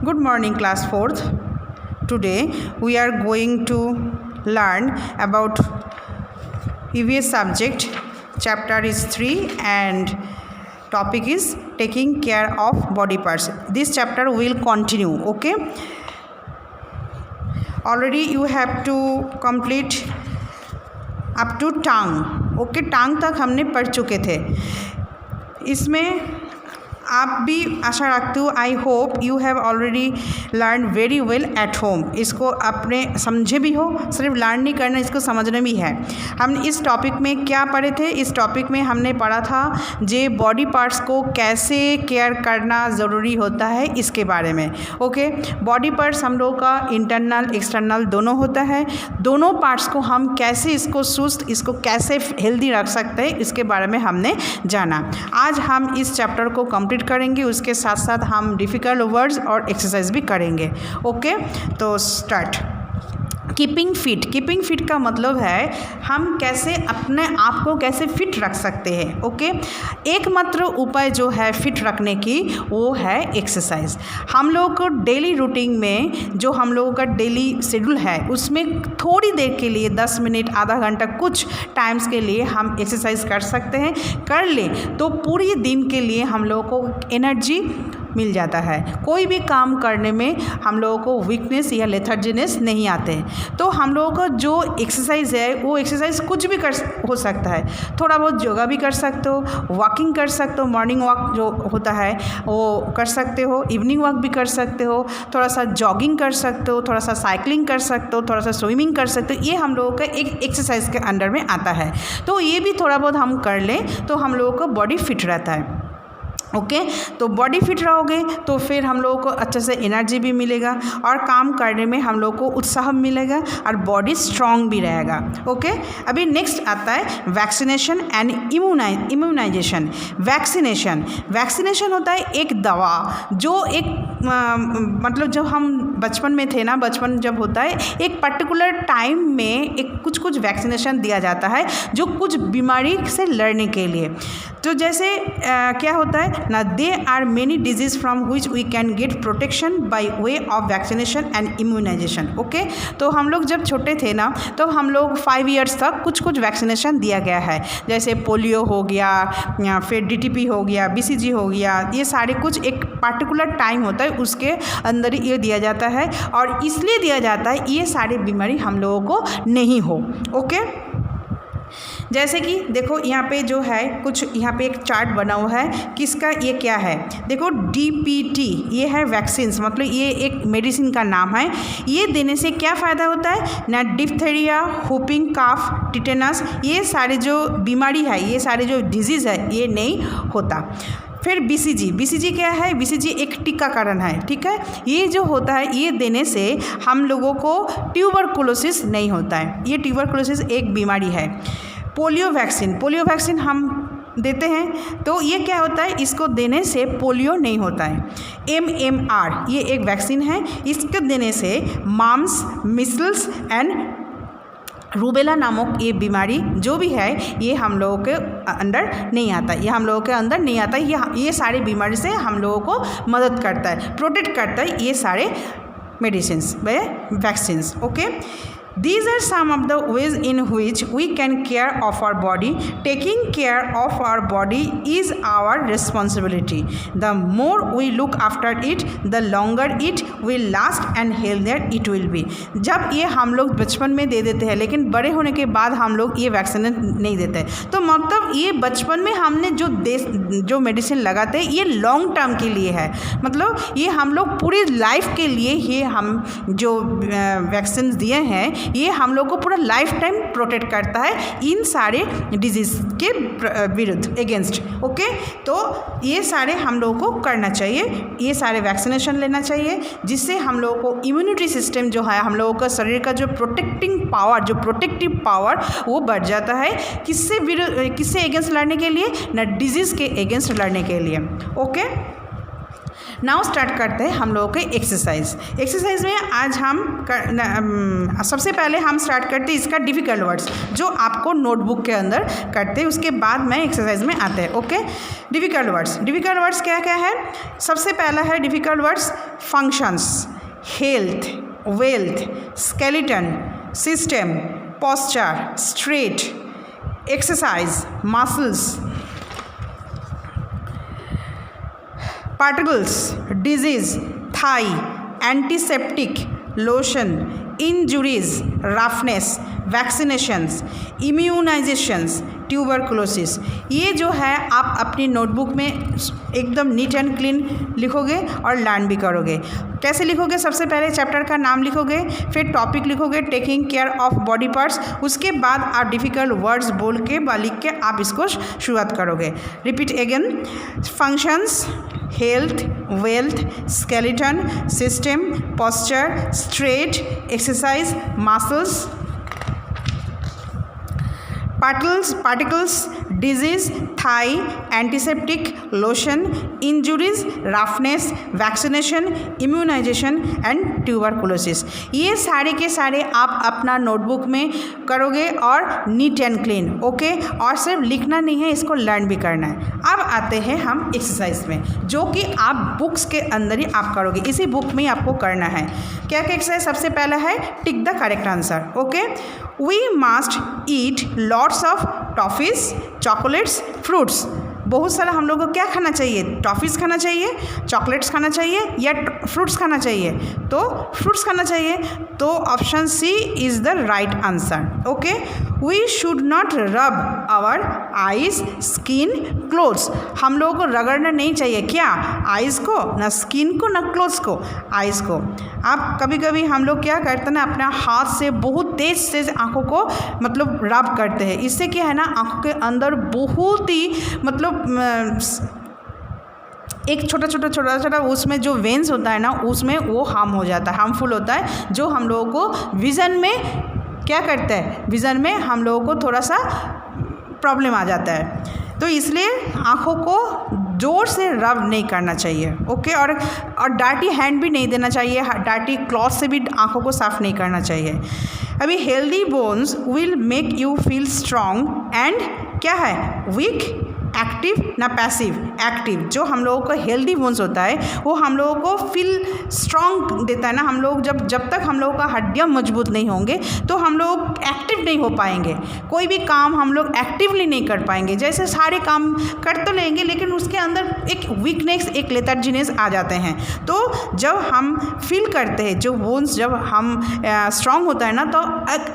Good morning, class 4th. Today we are going to learn about EVS subject. Chapter is 3 and topic is taking care of body parts. This chapter will continue, okay? Already you have to complete up to tongue, okay? tongue तक हमने पढ़ चुके थे. इसमें आप भी आशा रखती हूँ, I hope you have already learn very well at home. इसको अपने समझे भी हो, सिर्फ लर्न नहीं करना, इसको समझना भी है. हम इस टॉपिक में क्या पढ़े थे? इस टॉपिक में हमने पढ़ा था जे बॉडी पार्ट्स को कैसे केयर करना ज़रूरी होता है, इसके बारे में. ओके, बॉडी पार्ट्स हम लोग का इंटरनल एक्सटर्नल दोनों होता है. दोनों पार्ट्स को हम कैसे इसको सुस्त, इसको कैसे हेल्दी रख सकते हैं, इसके बारे में हमने जाना. आज हम इस चैप्टर को कंप्लीट करेंगे, उसके साथ साथ हम डिफ़िकल्ट वर्ड्स और एक्सरसाइज भी करेंगे. ओके, तो स्टार्ट. कीपिंग फिट का मतलब है हम कैसे अपने आप को कैसे फिट रख सकते हैं. ओके, एकमात्र उपाय जो है फिट रखने की वो है एक्सरसाइज. हम लोग को डेली रूटीन में जो हम लोगों का डेली शेड्यूल है उसमें थोड़ी देर के लिए 10 मिनट आधा घंटा कुछ टाइम्स के लिए हम एक्सरसाइज कर सकते हैं. कर लें तो पूरी दिन के लिए हम लोगों को एनर्जी मिल जाता है. कोई भी काम करने में हम लोगों को वीकनेस या लेथर्जीनेस नहीं आते हैं. तो हम लोगों का जो एक्सरसाइज है वो एक्सरसाइज कुछ भी हो सकता है. थोड़ा बहुत योगा भी कर सकते हो, वॉकिंग कर सकते हो, मॉर्निंग वॉक जो होता है वो कर सकते हो, इवनिंग वॉक भी कर सकते हो, थोड़ा सा जॉगिंग कर सकते हो, थोड़ा सा साइकिलिंग कर सकते हो, थोड़ा सा स्विमिंग कर सकते हो. ये हम लोगों का एक एक्सरसाइज के अंडर में आता है. तो ये भी थोड़ा बहुत हम कर लें तो हम लोगों का बॉडी फिट रहता है. ओके, तो बॉडी फिट रहोगे तो फिर हम लोगों को अच्छे से एनर्जी भी मिलेगा और काम करने में हम लोग को उत्साह मिलेगा और बॉडी स्ट्रांग भी रहेगा. ओके, अभी नेक्स्ट आता है वैक्सीनेशन एंड इम्यूनाइजेशन. वैक्सीनेशन होता है एक दवा जो एक मतलब जब हम बचपन में थे ना, बचपन जब होता है एक पर्टिकुलर टाइम में एक कुछ वैक्सीनेशन दिया जाता है जो कुछ बीमारी से लड़ने के लिए. तो जैसे क्या होता है ना, they are many disease from which we can get protection by way of vaccination and immunization. Okay, तो हम लोग जब छोटे थे ना तो हम लोग 5 ईयर्स तक कुछ वैक्सीनेशन दिया गया है. जैसे पोलियो हो गया या फिर DTP हो गया, BCG हो गया. ये सारे कुछ एक पार्टिकुलर टाइम होता है उसके अंदर ये दिया जाता है और इसलिए दिया जाता है ये सारी बीमारी हम लोगों को नहीं हो. ओके, जैसे कि देखो यहाँ पे जो है कुछ यहाँ पे एक चार्ट बना हुआ है किसका, ये क्या है देखो, DPT ये है वैक्सीन्स, मतलब ये एक मेडिसिन का नाम है. ये देने से क्या फ़ायदा होता है ना, डिप्थेरिया, व्हूपिंग काफ, टिटेनस, ये सारे जो बीमारी है, ये सारे जो डिजीज़ है ये नहीं होता. फिर BCG क्या है? BCG एक टीकाकरण है. ठीक है, ये जो होता है ये देने से हम लोगों को ट्यूबरकुलोसिस नहीं होता है. ये ट्यूबरकुलोसिस एक बीमारी है. पोलियो वैक्सीन हम देते हैं तो ये क्या होता है, इसको देने से पोलियो नहीं होता है. MMR ये एक वैक्सीन है, इसको देने से माम्स, मिसल्स एंड रूबेला नामक ये बीमारी जो भी है ये हम लोगों के अंदर नहीं आता. ये सारे बीमारी से हम लोगों को मदद करता है, प्रोटेक्ट करता है ये सारे medicines vaccines. Okay, these are some of the ways in which we can care of our body. Taking care of our body is our responsibility. The more we look after it, the longer it will last and healthier it will be. जब ये हम लोग बचपन में दे देते हैं लेकिन बड़े होने के बाद हम लोग ये वैक्सीन नहीं देते, तो मतलब ये बचपन में हमने जो मेडिसिन लगाते हैं ये लॉन्ग टर्म के लिए है. मतलब ये हम लोग पूरी लाइफ के लिए ही हम जो वैक्सीन दिए हैं ये हम लोग को पूरा लाइफ टाइम प्रोटेक्ट करता है इन सारे डिजीज़ के विरुद्ध अगेंस्ट. ओके, तो ये सारे हम लोगों को करना चाहिए, ये सारे वैक्सीनेशन लेना चाहिए जिससे हम लोगों को इम्यूनिटी सिस्टम जो है, हम लोगों का शरीर का जो प्रोटेक्टिव पावर वो बढ़ जाता है. किससे अगेंस्ट लड़ने के लिए ना, डिजीज़ के अगेंस्ट लड़ने के लिए. ओके, नाउ स्टार्ट करते हैं हम लोगों के एक्सरसाइज में आज हम सबसे पहले हम स्टार्ट करते हैं इसका डिफ़िकल्ट वर्ड्स जो आपको नोटबुक के अंदर करते हैं, उसके बाद में एक्सरसाइज में आते हैं। ओके, डिफ़िकल्ट वर्ड्स क्या क्या है? सबसे पहला है difficult words functions, health, wealth, skeleton, system, posture, straight, exercise, muscles, particles, disease, thigh, antiseptic, lotion, injuries, roughness, vaccinations, immunizations, tuberculosis. ये जो है आप अपनी नोटबुक में एकदम नीट एंड क्लीन लिखोगे और लर्न भी करोगे। कैसे लिखोगे? सबसे पहले चैप्टर का नाम लिखोगे, फिर टॉपिक लिखोगे taking care of body parts, उसके बाद आप डिफ़िकल्ट वर्ड्स बोल के व लिख के आप इसको शुरुआत करोगे। Repeat again, functions, health, wealth, skeleton, system, posture, straight, exercise, muscles, particles, disease, thigh, antiseptic, lotion, injuries, roughness, vaccination, immunization and tuberculosis। ये सारे के सारे आप अपना नोटबुक में करोगे और नीट एंड क्लीन। ओके, और सिर्फ लिखना नहीं है, इसको लर्न भी करना है। अब आते हैं हम एक्सरसाइज में, जो कि आप बुक्स के अंदर ही आप करोगे, इसी बुक में ही आपको करना है। क्या क्या एक्सरसाइज? सबसे पहला है tick the correct answer. Okay, we must eat lots of toffees, chocolates, fruits. बहुत सारा हम लोगों को क्या खाना चाहिए? टॉफ़ीज़ खाना चाहिए, चॉकलेट्स खाना चाहिए या फ्रूट्स खाना चाहिए? तो फ्रूट्स खाना चाहिए, तो option C is the right answer. Okay, we should not rub our eyes, skin, clothes. हम लोगों को रगड़ना नहीं चाहिए। क्या? आइज़ को, ना स्किन को, ना क्लोथ्स को, आइज़ को। आप कभी कभी हम लोग क्या करते हैं ना, अपना हाथ से बहुत तेज़ से आँखों को मतलब रब करते हैं। इससे क्या है ना, आँखों के अंदर बहुत ही मतलब एक छोटा छोटा उसमें जो वेंस होता है ना, उसमें वो हार्मफुल होता है, जो हम लोगों को विज़न में क्या करता है, विज़न में हम लोगों को थोड़ा सा प्रॉब्लम आ जाता है। तो इसलिए आँखों को ज़ोर से रब नहीं करना चाहिए। ओके, और डार्टी हैंड भी नहीं देना चाहिए, डार्टी क्लॉथ से भी आँखों को साफ़ नहीं करना चाहिए। अभी healthy bones will make you feel strong and क्या है, वीक, एक्टिव ना पैसिव, एक्टिव। जो हम लोगों को हेल्दी बोन्स होता है वो हम लोगों को फील स्ट्रॉन्ग देता है ना। हम लोग जब तक हम लोगों का हड्डियाँ मजबूत नहीं होंगे तो हम लोग एक्टिव नहीं हो पाएंगे, कोई भी काम हम लोग एक्टिवली नहीं कर पाएंगे। जैसे सारे काम कर तो लेंगे लेकिन उसके अंदर एक वीकनेस, एक लेथार्जीनेस आ जाते हैं। तो जब हम फील करते हैं, जो बोन्स जब हम स्ट्रॉन्ग होता है ना, तो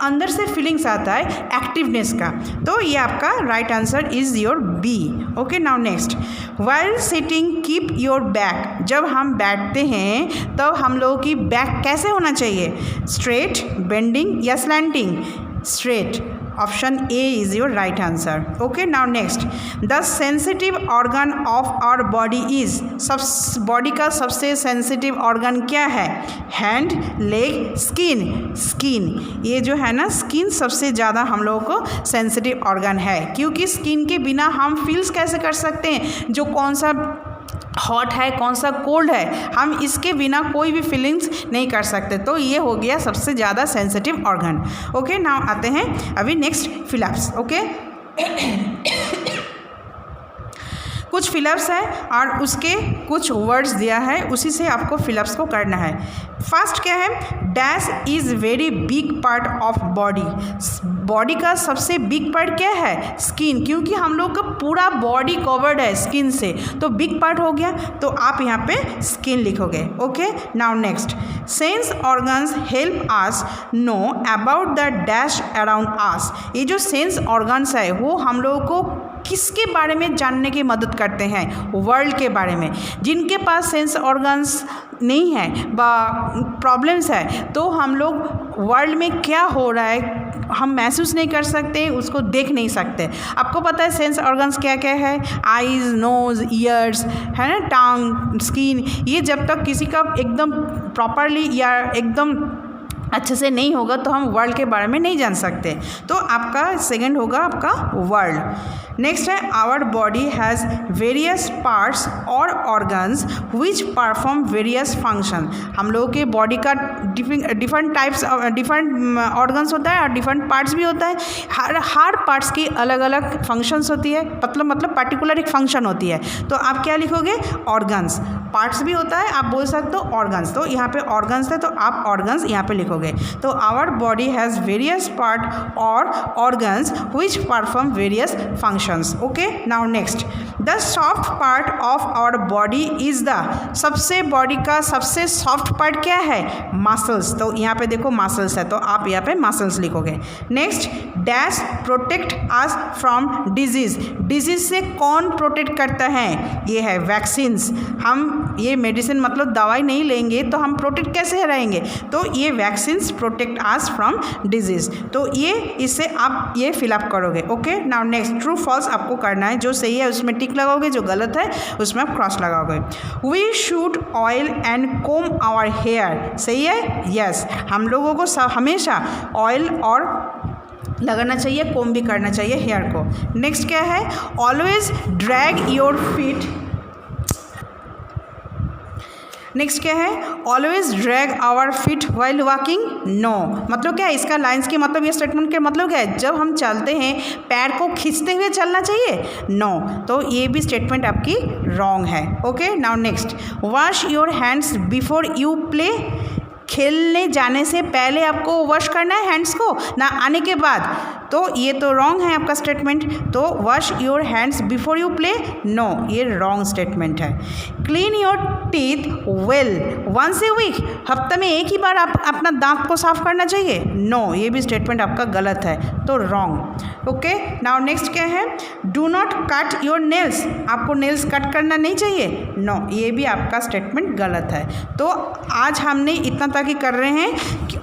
अंदर से फीलिंग्स आता है एक्टिवनेस का। तो ये आपका right answer is your B. Okay, now next, while sitting keep your back. जब हम बैठते हैं तब हम लोगों की बैक कैसे होना चाहिए? स्ट्रेट, बेंडिंग या slanting? Straight. Option A is your right answer. Okay, now next, the sensitive organ of our body is. Body का सबसे सेंसिटिव ऑर्गन क्या है? Hand, leg, skin? स्किन। ये जो है ना, स्किन सबसे ज़्यादा हम लोगों को सेंसिटिव ऑर्गन है, क्योंकि स्किन के बिना हम फील्स कैसे कर सकते हैं जो कौन सा हॉट है, कौन सा कोल्ड है, हम इसके बिना कोई भी फीलिंग्स नहीं कर सकते। तो ये हो गया सबसे ज़्यादा सेंसिटिव ऑर्गन। ओके, नाउ आते हैं अभी नेक्स्ट फिलअप्स। ओके, कुछ फिलअप्स है और उसके कुछ वर्ड्स दिया है, उसी से आपको फिलअप्स को करना है। फर्स्ट क्या है? Dash is very big part of body. Body का सबसे बिग पार्ट क्या है? स्किन, क्योंकि हम लोग का पूरा बॉडी कवर्ड है स्किन से, तो बिग पार्ट हो गया, तो आप यहाँ पे स्किन लिखोगे। Okay, now next, sense organs help us know about the dash around us. ये जो सेंस ऑर्गन्स है वो हम लोगों को किसके बारे में जानने की मदद करते हैं? वर्ल्ड के बारे में। जिनके पास सेंस ऑर्गन्स नहीं है प्रॉब्लम्स है, तो हम लोग वर्ल्ड में क्या हो रहा है हम महसूस नहीं कर सकते, उसको देख नहीं सकते। आपको पता है सेंस ऑर्गन्स क्या क्या है? आईज, नोज़, ईयर्स, है ना, टंग, स्किन। ये जब तक किसी का एकदम प्रॉपरली या एकदम अच्छे से नहीं होगा तो हम वर्ल्ड के बारे में नहीं जान सकते। तो आपका सेकंड होगा आपका वर्ल्ड। नेक्स्ट है our body has various parts और organs which perform various function. हम लोगों के बॉडी का डिफरेंट टाइप्स डिफरेंट ऑर्गन्स होता है और डिफरेंट पार्ट्स भी होता है। हर पार्ट्स की अलग अलग फंक्शंस होती है, मतलब पर्टिकुलर एक फंक्शन होती है। तो आप क्या लिखोगे? ऑर्गन्स। पार्ट्स भी होता है, आप बोल सकते हो ऑर्गन्स। तो यहाँ पे ऑर्गन्स है तो आप ऑर्गन्स यहाँ पे लिखोगे। तो our body has various part और organs which perform various functions. Okay, now next, the soft part of our body is the, सबसे बॉडी का सबसे सॉफ्ट पार्ट क्या है? मसल्स। तो यहाँ पे देखो मसल्स है तो आप यहाँ पे मसल्स लिखोगे। Next, dash protect us from disease. Disease से कौन प्रोटेक्ट करता है? ये है वैक्सीन्स। हम ये मेडिसिन मतलब दवाई नहीं लेंगे तो हम प्रोटेक्ट कैसे रहेंगे? तो ये vaccines protect us from disease. तो ये इससे आप ये फिलअप करोगे। Okay, now next, true false आपको करना है। जो सही है उसमें टिक लगाओगे, जो गलत है उसमें आप क्रॉस लगाओगे। We should oil and comb our hair. सही है? यस, हम लोगों को हमेशा ऑयल और लगाना चाहिए, कोम भी करना चाहिए हेयर को। नेक्स्ट क्या है? Always drag your feet. Next क्या है? Always drag our feet while walking. No, मतलब क्या है इसका? लाइन्स की मतलब ये स्टेटमेंट के मतलब क्या है? जब हम चलते हैं पैर को खींचते हुए चलना चाहिए? नो, तो ये भी स्टेटमेंट आपकी रॉन्ग है। Okay, now next, wash your hands before you play. खेलने जाने से पहले आपको वॉश करना है हैंड्स को, ना आने के बाद। तो ये तो रॉन्ग है आपका स्टेटमेंट। तो wash your hands before you play, no, ये रॉन्ग स्टेटमेंट है। Clean your teeth well once a week. हफ्ते में एक ही बार आप अपना दांत को साफ करना चाहिए? नो, ये भी स्टेटमेंट आपका गलत है, तो रॉन्ग। ओके, नाउ नेक्स्ट क्या है? Do not cut your nails. आपको नेल्स कट करना नहीं चाहिए? नो, ये भी आपका स्टेटमेंट गलत है। तो आज हमने इतना तक ही कर रहे हैं कि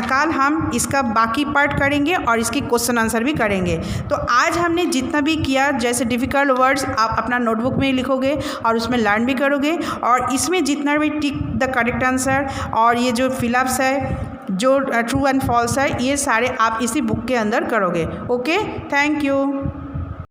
कल हम इसका बाकी पार्ट करेंगे और इसकी क्वेश्चन आंसर भी करेंगे। तो आज हमने जितना भी किया, जैसे डिफ़िकल्ट वर्ड्स आप अपना नोटबुक में लिखोगे और उसमें लर्न भी करोगे, और इसमें जितना भी टिक द करेक्ट आंसर और ये जो फिलअप्स है, जो ट्रू एंड फॉल्स है, ये सारे आप इसी बुक के अंदर करोगे। Okay, thank you.